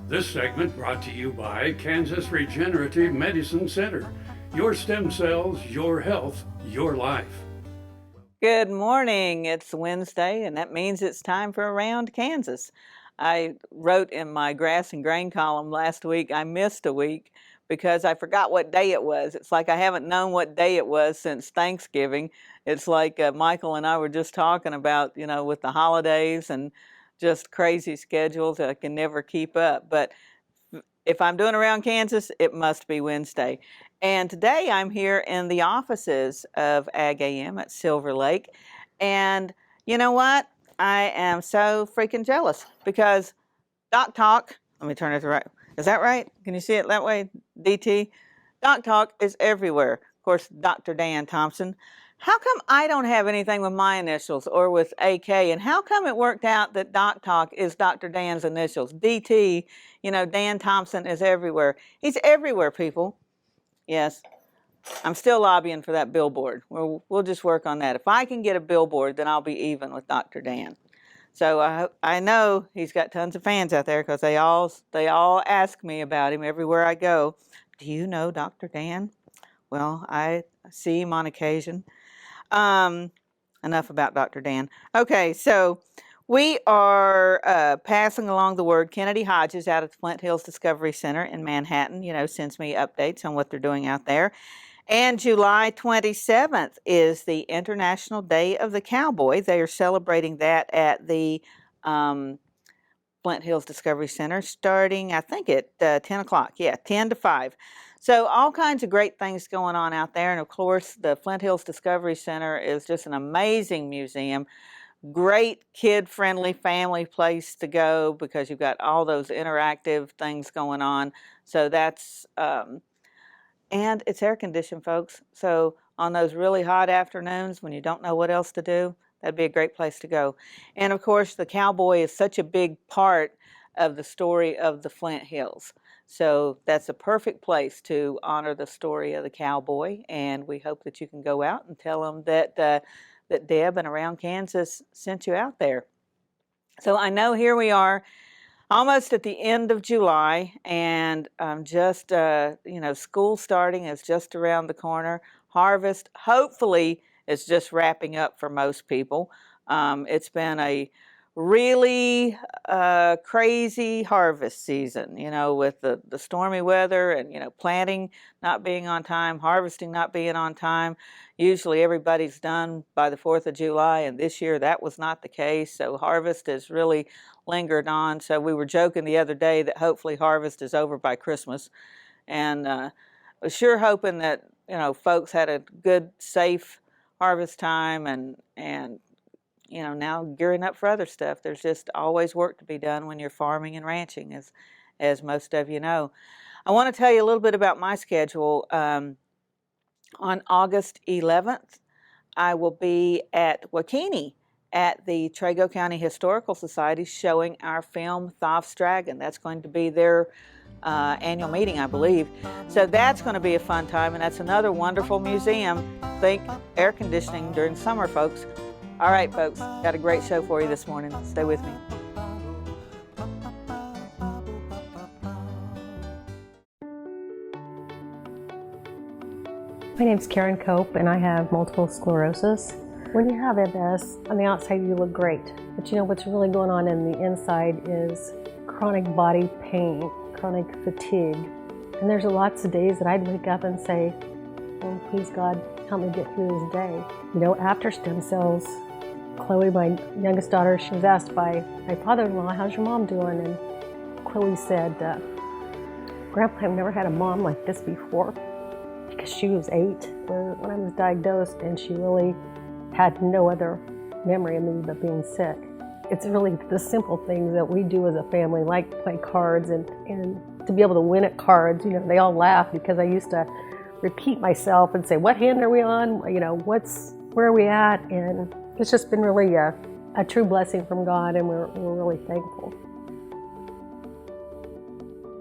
This segment brought to you by Kansas Regenerative Medicine Center. Your stem cells, your health, your life. Good morning. It's Wednesday, and that means it's time for Around Kansas. I wrote in my grass and grain column last week, I missed a week because I forgot what day it was. It's like I haven't known what day it was since Thanksgiving. It's like Michael and I were just talking about, with the holidays and just crazy schedules, I can never keep up. But if I'm doing Around Kansas, it must be Wednesday. And today I'm here in the offices of Ag AM at Silver Lake. And you know what? I am so freaking jealous because Doc Talk, let me turn it right. Is that right? Can you see it that way, DT? Doc Talk is everywhere. Of course, Dr. Dan Thompson. How come I don't have anything with my initials or with AK? And how come it worked out that Doc Talk is Dr. Dan's initials? DT, Dan Thompson is everywhere. He's everywhere, people. Yes. I'm still lobbying for that billboard. We'll just work on that. If I can get a billboard, then I'll be even with Dr. Dan. So I know he's got tons of fans out there because they all ask me about him everywhere I go. Do you know Dr. Dan? Well, I see him on occasion. Enough about Dr. Dan. Okay, so we are passing along the word. Kennedy Hodges out at the Flint Hills Discovery Center in Manhattan, sends me updates on what they're doing out there. And July 27th is the International Day of the Cowboy. They are celebrating that at the Flint Hills Discovery Center starting, I think, at 10 o'clock. Yeah, 10 to 5. So all kinds of great things going on out there. And of course, the Flint Hills Discovery Center is just an amazing museum. Great kid-friendly family place to go because you've got all those interactive things going on. So that's, and it's air conditioned, folks. So on those really hot afternoons when you don't know what else to do, that'd be a great place to go. And of course, the cowboy is such a big part of the story of the Flint Hills. So that's a perfect place to honor the story of the cowboy. And we hope that you can go out and tell them that Deb and Around Kansas sent you out there. So I know here we are almost at the end of July, and just, school starting is just around the corner. Harvest, hopefully, is just wrapping up for most people. It's been a really crazy harvest season, with the stormy weather and, planting not being on time, harvesting not being on time. Usually everybody's done by the 4th of July, and this year that was not the case. So harvest has really lingered on. So we were joking the other day that hopefully harvest is over by Christmas. And was sure hoping that, folks had a good, safe harvest time and now gearing up for other stuff. There's just always work to be done when you're farming and ranching, as most of you know. I want to tell you a little bit about my schedule. On August 11th, I will be at Wakini at the Trego County Historical Society showing our film Thoth's Dragon. That's going to be their annual meeting, I believe. So that's going to be a fun time, and that's another wonderful museum. Think air conditioning during summer, folks. All right, folks, got a great show for you this morning. Stay with me. My name's Karen Cope, and I have multiple sclerosis. When you have MS, on the outside you look great, but what's really going on in the inside is chronic body pain, chronic fatigue. And there's lots of days that I'd wake up and say, oh, please God, help me get through this day. After stem cells, Chloe, my youngest daughter, she was asked by my father-in-law, how's your mom doing? And Chloe said, Grandpa, I've never had a mom like this before. Because she was 8 when I was diagnosed, and she really had no other memory of me but being sick. It's really the simple things that we do as a family, like play cards and to be able to win at cards. They all laugh because I used to repeat myself and say, what hand are we on? Where are we at? And it's just been really a true blessing from God, and we're really thankful.